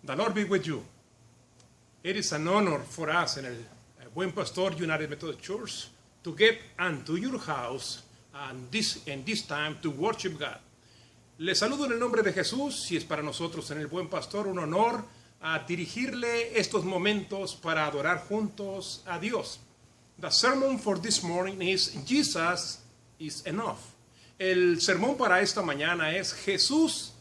The Lord be with you. It is an honor for us in el Buen Pastor United Methodist Church to get unto your house and this time to worship God. Les saludo en el nombre de Jesús y es para nosotros en el Buen Pastor un honor a dirigirle estos momentos para adorar juntos a Dios. The sermon for this morning is Jesus is enough. El sermón para esta mañana es Jesús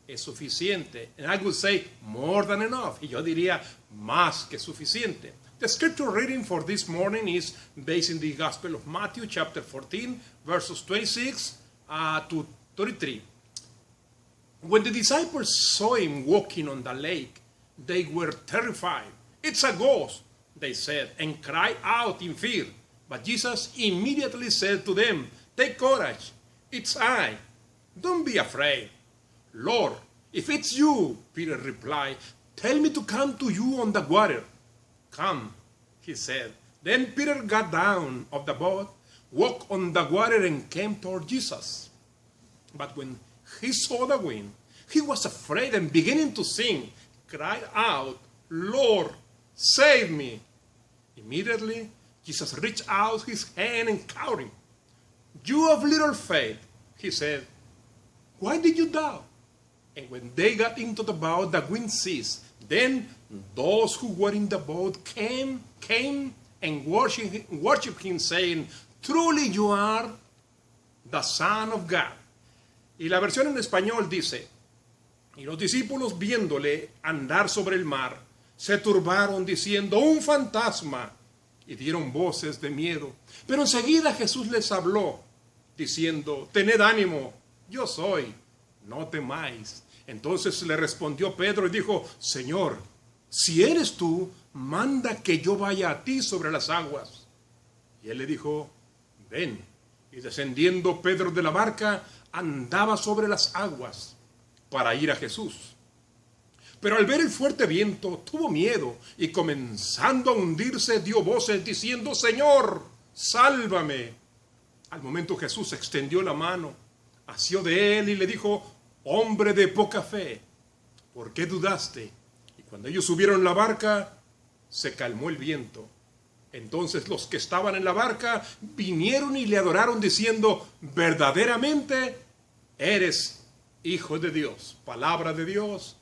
es suficiente. And I would say more than enough. Y yo diría más que suficiente. The scripture reading for this morning is based in the Gospel of Matthew chapter 14 verses 26 to 33. When the disciples saw him walking on the lake, they were terrified. It's a ghost, they said, and cried out in fear. But Jesus immediately said to them, take courage, it's I. Don't be afraid. Lord, if it's you, Peter replied, tell me to come to you on the water. Come, he said. Then Peter got down of the boat, walked on the water, and came toward Jesus. But when he saw the wind, he was afraid and beginning to sink, cried out, Lord, save me. Immediately, Jesus reached out his hand and caught him. You of little faith, he said, why did you doubt? And when they got into the boat, the wind ceased. Then those who were in the boat came and worshiped him, saying, truly you are the Son of God. Y la versión en español dice, y los discípulos viéndole andar sobre el mar, se turbaron diciendo, un fantasma, y dieron voces de miedo. Pero enseguida Jesús les habló, diciendo, tened ánimo, yo soy, no temáis. Entonces le respondió Pedro y dijo, Señor, si eres tú, manda que yo vaya a ti sobre las aguas. Y él le dijo, ven. Y descendiendo Pedro de la barca, andaba sobre las aguas para ir a Jesús. Pero al ver el fuerte viento, tuvo miedo y comenzando a hundirse, dio voces diciendo, Señor, sálvame. Al momento Jesús extendió la mano, asió de él y le dijo, hombre de poca fe, ¿por qué dudaste? Y cuando ellos subieron la barca, se calmó el viento. Entonces los que estaban en la barca vinieron y le adoraron diciendo, verdaderamente eres Hijo de Dios. Palabra de Dios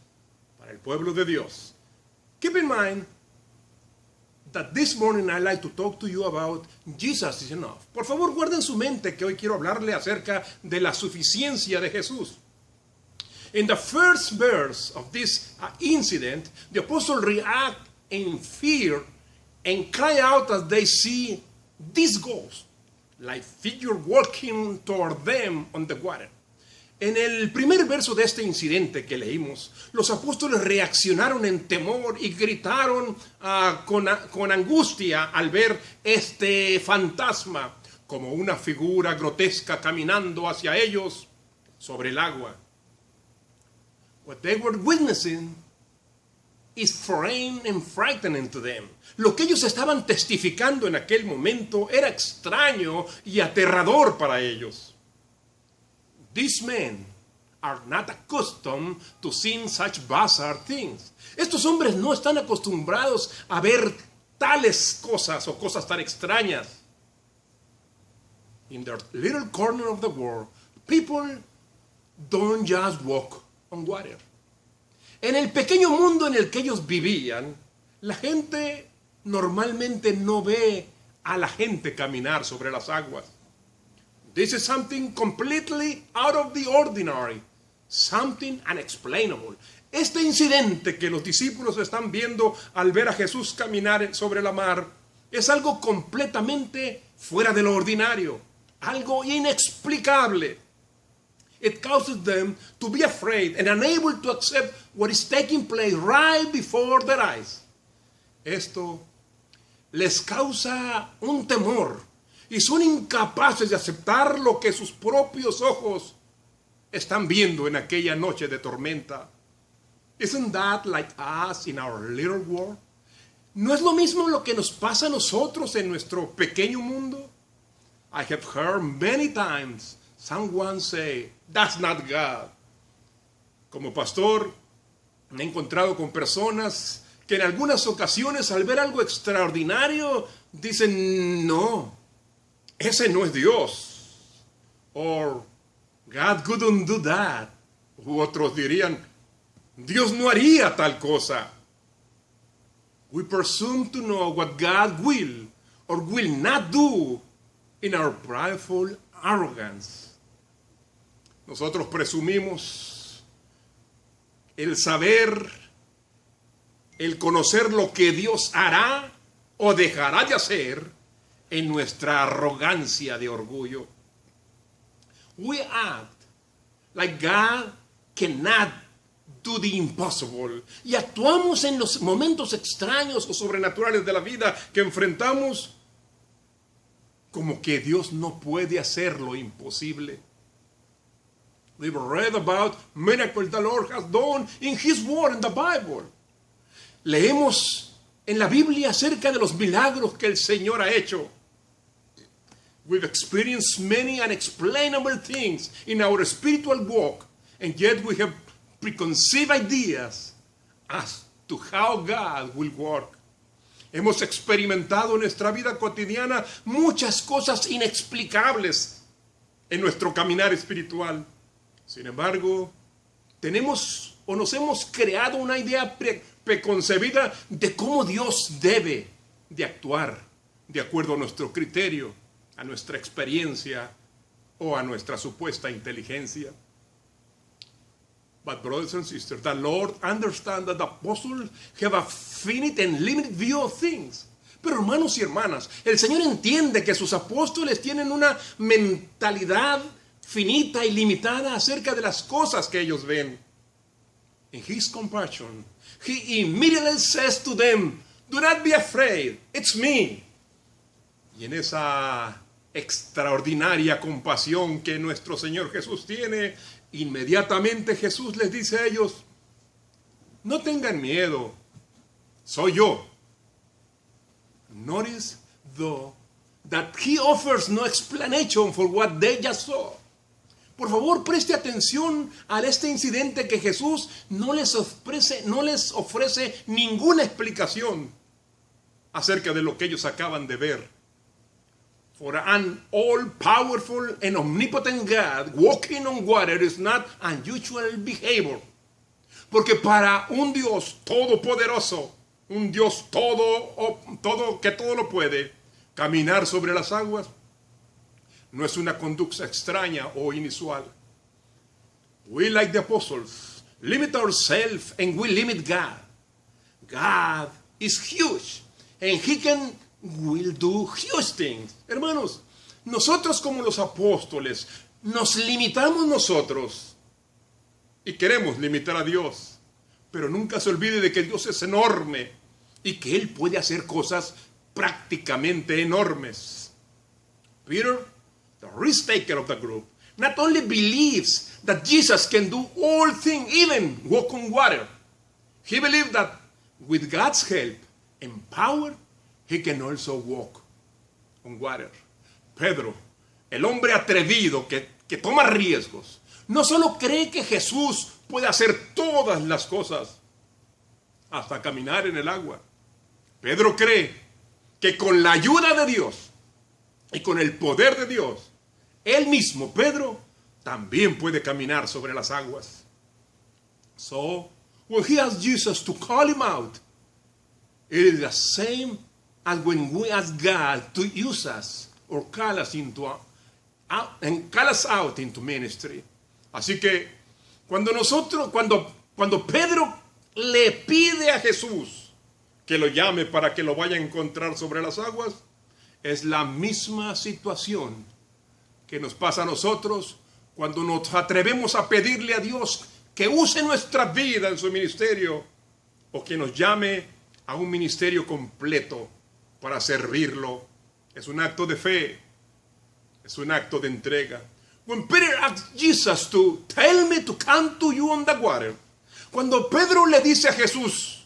para el pueblo de Dios. Keep in mind that this morning I'd like to talk to you about Jesus is enough. Por favor, guarden su mente que hoy quiero hablarle acerca de la suficiencia de Jesús. In the first verse of this incident, the apostles react in fear and cry out as they see this ghost, like figure walking toward them on the water. En el primer verso de este incidente que leímos, los apóstoles reaccionaron en temor y gritaron con angustia al ver este fantasma como una figura grotesca caminando hacia ellos sobre el agua. What they were witnessing is foreign and frightening to them. Lo que ellos estaban testificando en aquel momento era extraño y aterrador para ellos. These men are not accustomed to seeing such bizarre things. Estos hombres no están acostumbrados a ver tales cosas o cosas tan extrañas. In their little corner of the world, people don't just walk on water. En el pequeño mundo en el que ellos vivían, la gente normalmente no ve a la gente caminar sobre las aguas. This is something completely out of the ordinary, something unexplainable. Este incidente que los discípulos están viendo al ver a Jesús caminar sobre la mar es algo completamente fuera de lo ordinario, algo inexplicable. It causes them to be afraid and unable to accept what is taking place right before their eyes. Esto les causa un temor y son incapaces de aceptar lo que sus propios ojos están viendo en aquella noche de tormenta. Isn't that like us in our little world? ¿No es lo mismo lo que nos pasa a nosotros en nuestro pequeño mundo? I have heard many times someone say, that's not God. Como pastor, Me he encontrado con personas que en algunas ocasiones al ver algo extraordinario dicen, no, ese no es Dios. Or, God couldn't do that. U otros dirían, Dios no haría tal cosa. We presume to know what God will or will not do in our prideful arrogance. Nosotros presumimos el saber, el conocer lo que Dios hará o dejará de hacer en nuestra arrogancia de orgullo. We act like God cannot do the impossible. Y actuamos en los momentos extraños o sobrenaturales de la vida que enfrentamos como que Dios no puede hacer lo imposible. We've read about miracles the Lord has done in His Word in the Bible. Leemos en la Biblia acerca de los milagros que el Señor ha hecho. We've experienced many unexplainable things in our spiritual walk, and yet we have preconceived ideas as to how God will work. Hemos experimentado en nuestra vida cotidiana muchas cosas inexplicables en nuestro caminar espiritual. Sin embargo, tenemos o nos hemos creado una idea preconcebida de cómo Dios debe de actuar de acuerdo a nuestro criterio, a nuestra experiencia o a nuestra supuesta inteligencia. But brothers and sisters, the Lord understands that the apostles have a finite and limited view of things. Pero hermanos y hermanas, el Señor entiende que sus apóstoles tienen una mentalidad finita y limitada acerca de las cosas que ellos ven. In His compassion, He immediately says to them, do not be afraid, it's me. Y en esa extraordinaria compasión que nuestro Señor Jesús tiene, inmediatamente Jesús les dice a ellos, no tengan miedo, soy yo. Notice, though, that He offers no explanation for what they just saw. Por favor, preste atención a este incidente que Jesús no les ofrece ninguna explicación acerca de lo que ellos acaban de ver. For an all-powerful and omnipotent God, walking on water is not unusual behavior. Porque para un Dios todopoderoso, un Dios que todo lo puede, caminar sobre las aguas no es una conducta extraña o inusual. We, like the apostles, limit ourselves and we limit God. God is huge and He will do huge things. Hermanos, nosotros como los apóstoles nos limitamos nosotros y queremos limitar a Dios, pero nunca se olvide de que Dios es enorme y que Él puede hacer cosas prácticamente enormes. Peter, the risk taker of the group, not only believes that Jesus can do all things, even walk on water. He believed that with God's help and power, He can also walk on water. Pedro, el hombre atrevido que toma riesgos, no solo cree que Jesús puede hacer todas las cosas, hasta caminar en el agua. Pedro cree que con la ayuda de Dios y con el poder de Dios, él mismo, Pedro, también puede caminar sobre las aguas. So, when he asks Jesus to call him out, it is the same as when we ask God to use us or call us out into ministry. Así que cuando Pedro le pide a Jesús que lo llame para que lo vaya a encontrar sobre las aguas, es la misma situación que nos pasa a nosotros cuando nos atrevemos a pedirle a Dios que use nuestra vida en su ministerio o que nos llame a un ministerio completo para servirlo. Es un acto de fe, es un acto de entrega. When Peter asked Jesus to tell me to come to you on the water, cuando Pedro le dice a Jesús,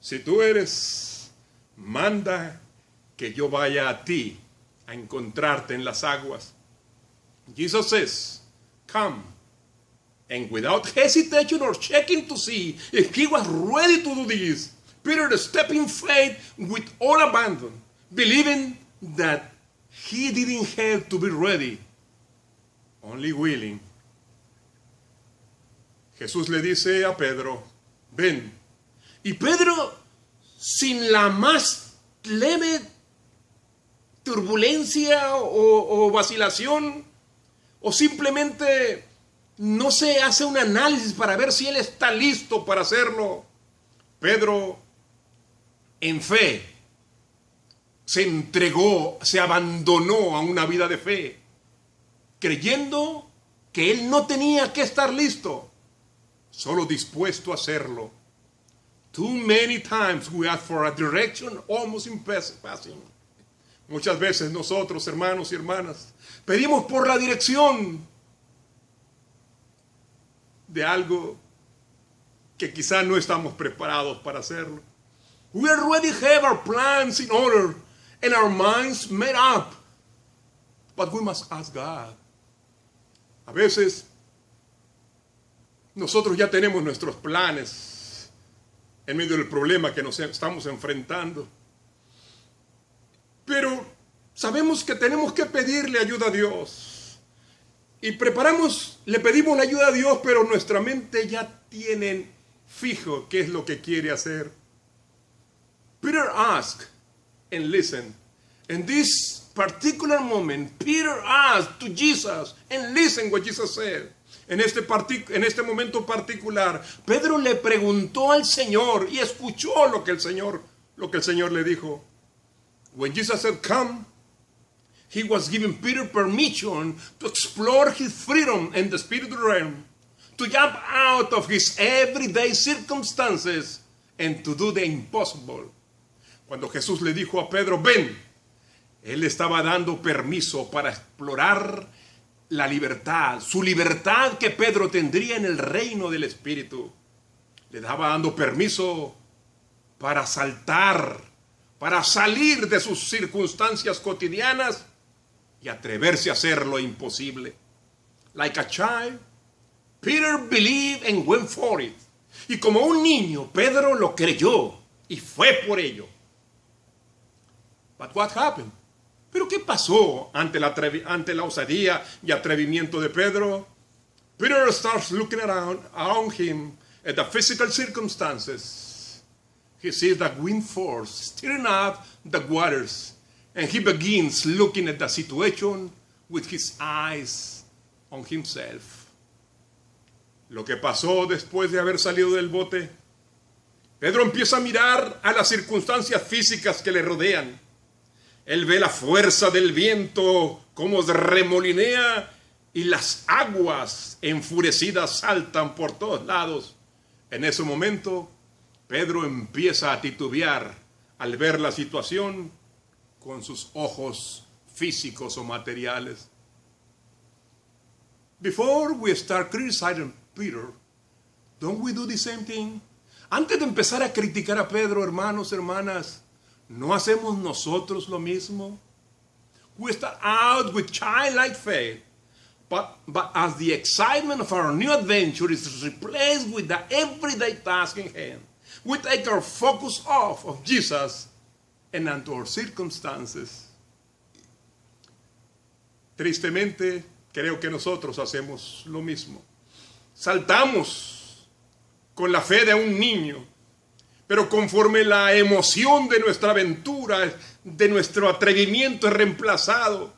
si tú eres, manda que yo vaya a ti a encontrarte en las aguas. Jesus says, come. And without hesitation or checking to see if he was ready to do this, Peter stepped in faith with all abandon, believing that he didn't have to be ready, only willing. Jesús le dice a Pedro, ven. Y Pedro, sin la más leve turbulencia o vacilación, o simplemente no se hace un análisis para ver si él está listo para hacerlo. Pedro, en fe, se entregó, se abandonó a una vida de fe, creyendo que él no tenía que estar listo, solo dispuesto a hacerlo. Too many times we ask for a direction almost in passing. Muchas veces nosotros, hermanos y hermanas, pedimos por la dirección de algo que quizá no estamos preparados para hacerlo. We already have our plans in order and our minds made up, but we must ask God. A veces nosotros ya tenemos nuestros planes en medio del problema que nos estamos enfrentando, pero sabemos que tenemos que pedirle ayuda a Dios y le pedimos la ayuda a Dios, pero nuestra mente ya tiene fijo qué es lo que quiere hacer. Peter asked and listened. In this particular moment, Peter asked to Jesus and listened what Jesus said. En este momento particular, Pedro le preguntó al Señor y escuchó lo que el Señor le dijo. When Jesus said, come, he was giving Peter permission to explore his freedom in the spiritual realm, to jump out of his everyday circumstances and to do the impossible. Cuando Jesús le dijo a Pedro, ven, él estaba dando permiso para explorar la libertad, su libertad que Pedro tendría en el reino del Espíritu. Le estaba dando permiso para saltar, para salir de sus circunstancias cotidianas y atreverse a hacer lo imposible. Like a child, Peter believed and went for it. Y como un niño, Pedro lo creyó y fue por ello. But what happened? ¿Pero qué pasó ante la osadía y atrevimiento de Pedro? Peter starts looking around him at the physical circumstances. He sees the wind force stirring up the waters, and he begins looking at the situation with his eyes on himself. Lo que pasó después de haber salido del bote, Pedro empieza a mirar a las circunstancias físicas que le rodean. Él ve la fuerza del viento como remolinea y las aguas enfurecidas saltan por todos lados. En ese momento, Pedro empieza a titubear al ver la situación con sus ojos físicos o materiales. Before we start criticizing Peter, don't we do the same thing? Antes de empezar a criticar a Pedro, hermanos, hermanas, ¿no hacemos nosotros lo mismo? We start out with childlike faith, but as the excitement of our new adventure is replaced with the everyday task in hand, we take our focus off of Jesus and onto our circumstances. Tristemente, creo que nosotros hacemos lo mismo. Saltamos con la fe de un niño, pero conforme la emoción de nuestra aventura, de nuestro atrevimiento es reemplazado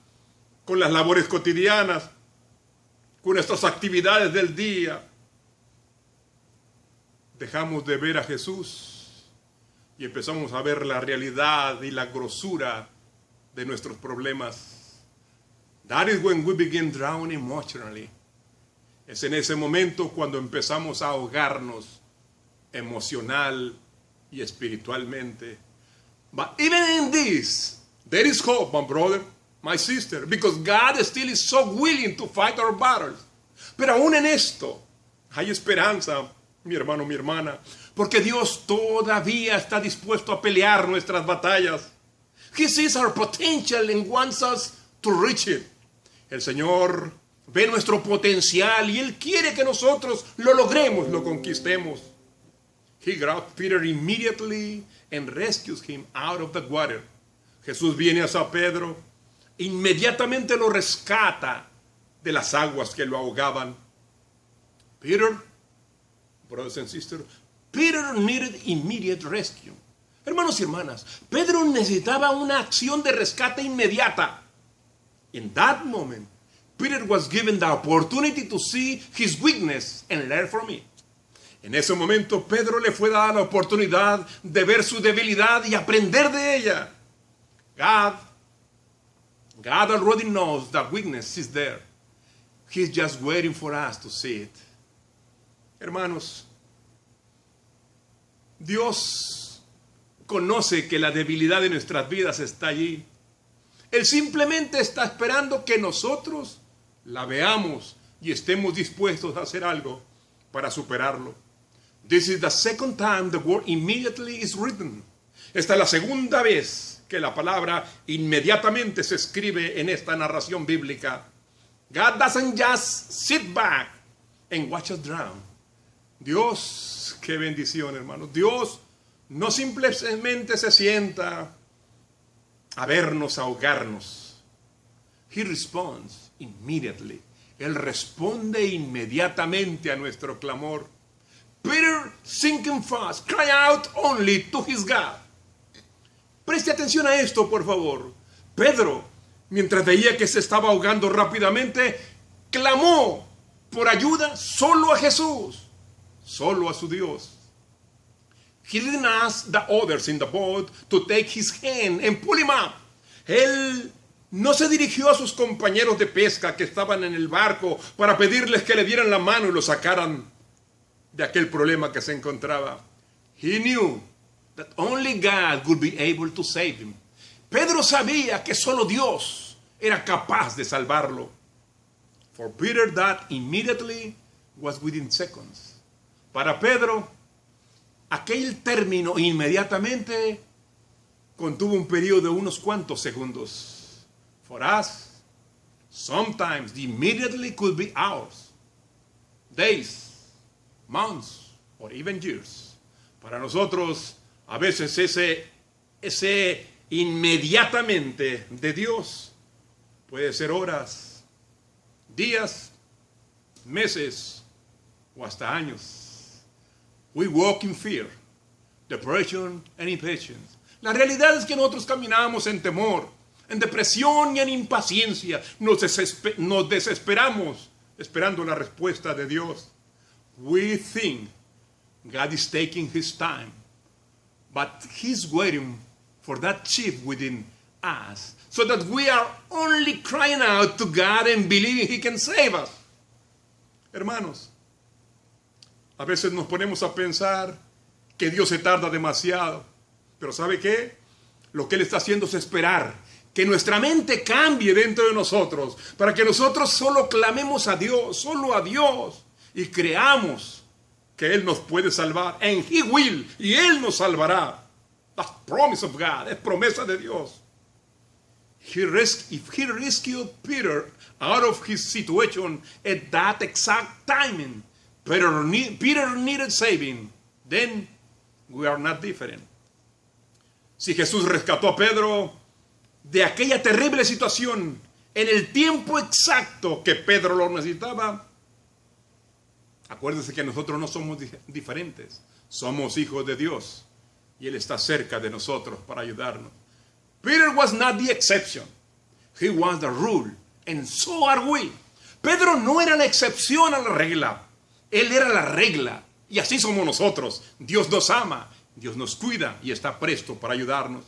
con las labores cotidianas, con nuestras actividades del día, dejamos de ver a Jesús y empezamos a ver la realidad y la grosura de nuestros problemas. That is when we begin drowning emotionally. Es en ese momento cuando empezamos a ahogarnos emocional y espiritualmente. But even in this, there is hope, my brother, my sister, because God still is so willing to fight our battles. Pero aún en esto hay esperanza, mi hermano, mi hermana, porque Dios todavía está dispuesto a pelear nuestras batallas. He sees our potential and wants us to reach it. El Señor ve nuestro potencial y Él quiere que nosotros lo logremos, lo conquistemos. He grabbed Peter immediately and rescues him out of the water. Jesús viene hacia Pedro, inmediatamente lo rescata de las aguas que lo ahogaban. Peter, brothers and sisters, Peter needed immediate rescue. Hermanos y hermanas, Pedro necesitaba una acción de rescate inmediata. In that moment, Peter was given the opportunity to see his weakness and learn from it. En ese momento, Pedro le fue dada la oportunidad de ver su debilidad y aprender de ella. God already knows that weakness is there. He's just waiting for us to see it. Hermanos, Dios conoce que la debilidad de nuestras vidas está allí. Él simplemente está esperando que nosotros la veamos y estemos dispuestos a hacer algo para superarlo. This is the second time the word immediately is written. Esta es la segunda vez que la palabra inmediatamente se escribe en esta narración bíblica. God doesn't just sit back and watch us drown. Dios, qué bendición, hermanos. Dios no simplemente se sienta a vernos ahogarnos. He responds immediately. Él responde inmediatamente a nuestro clamor. Peter, sinking fast, cry out only to his God. Preste atención a esto, por favor. Pedro, mientras veía que se estaba ahogando rápidamente, clamó por ayuda solo a Jesús, solo a su Dios. He didn't ask the others in the boat to take his hand and pull him up. Él no se dirigió a sus compañeros de pesca que estaban en el barco para pedirles que le dieran la mano y lo sacaran de aquel problema que se encontraba. He knew that only God would be able to save him. Pedro sabía que solo Dios era capaz de salvarlo. For Peter, that immediately was within seconds. Para Pedro, aquel término inmediatamente contuvo un periodo de unos cuantos segundos. For us, sometimes the immediately could be hours, days, months, or even years. Para nosotros, a veces ese inmediatamente de Dios puede ser horas, días, meses o hasta años. We walk in fear, depression and impatience. La realidad es que nosotros caminamos en temor, en depresión y en impaciencia. Nos desesperamos esperando la respuesta de Dios. We think God is taking his time, but he's waiting for that chip within us so that we are only crying out to God and believing he can save us. Hermanos, a veces nos ponemos a pensar que Dios se tarda demasiado, pero ¿sabe qué? Lo que Él está haciendo es esperar que nuestra mente cambie dentro de nosotros para que nosotros solo clamemos a Dios, solo a Dios, y creamos que Él nos puede salvar. And He will. Y Él nos salvará. That's promise of God. Es promesa de Dios. If He rescued Peter out of his situation at that exact timing, Peter needed saving. Then we are not different. Si Jesús rescató a Pedro de aquella terrible situación en el tiempo exacto que Pedro lo necesitaba, acuérdense que nosotros no somos diferentes. Somos hijos de Dios y Él está cerca de nosotros para ayudarnos. Peter was not the exception. He was the rule. And so are we. Pedro no era la excepción a la regla. Él era la regla. Y así somos nosotros. Dios nos ama, Dios nos cuida y está presto para ayudarnos.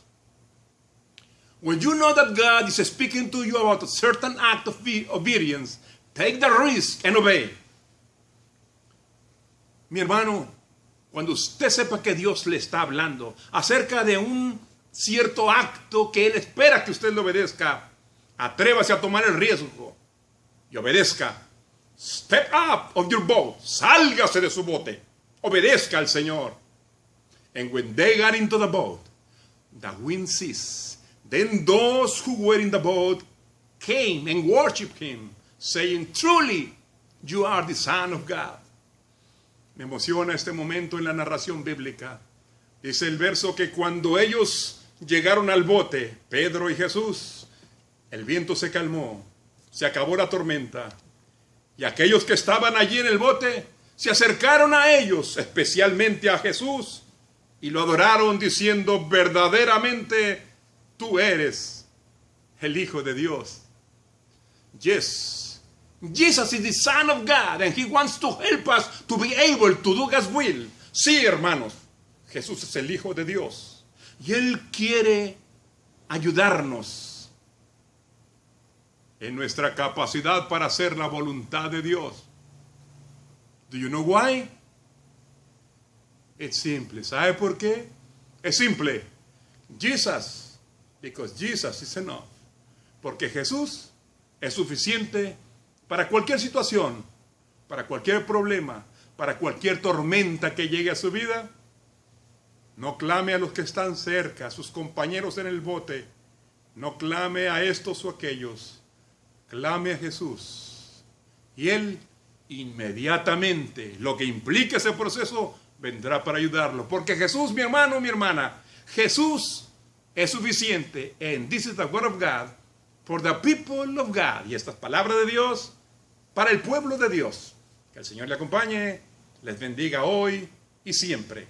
When you know that God is speaking to you about a certain act of obedience, take the risk and obey. Mi hermano, cuando usted sepa que Dios le está hablando acerca de un cierto acto que Él espera que usted le obedezca, atrévase a tomar el riesgo y obedezca. Step up of your boat. Sálgase de su bote. Obedezca al Señor. And when they got into the boat, the wind ceased. Then those who were in the boat came and worshipped Him, saying, truly, you are the Son of God. Me emociona este momento en la narración bíblica. Dice el verso que cuando ellos llegaron al bote, Pedro y Jesús, el viento se calmó, se acabó la tormenta, y aquellos que estaban allí en el bote se acercaron a ellos, especialmente a Jesús, y lo adoraron diciendo, verdaderamente tú eres el Hijo de Dios. Yes, Jesus is the Son of God, and He wants to help us to be able to do God's will. Sí, hermanos, Jesús es el Hijo de Dios, y Él quiere ayudarnos en nuestra capacidad para hacer la voluntad de Dios. Do you know why? It's simple. ¿Sabe por qué? Es simple. Jesus, because Jesus is enough. Porque Jesús es suficiente para cualquier situación, para cualquier problema, para cualquier tormenta que llegue a su vida. No clame a los que están cerca, a sus compañeros en el bote. No clame a estos o aquellos. Clame a Jesús. Y Él inmediatamente, lo que implica ese proceso, vendrá para ayudarlo. Porque Jesús, mi hermano, mi hermana, Jesús es suficiente. And this is the word of God for the people of God. Y esta es palabra de Dios para el pueblo de Dios. Que el Señor le acompañe, les bendiga hoy y siempre.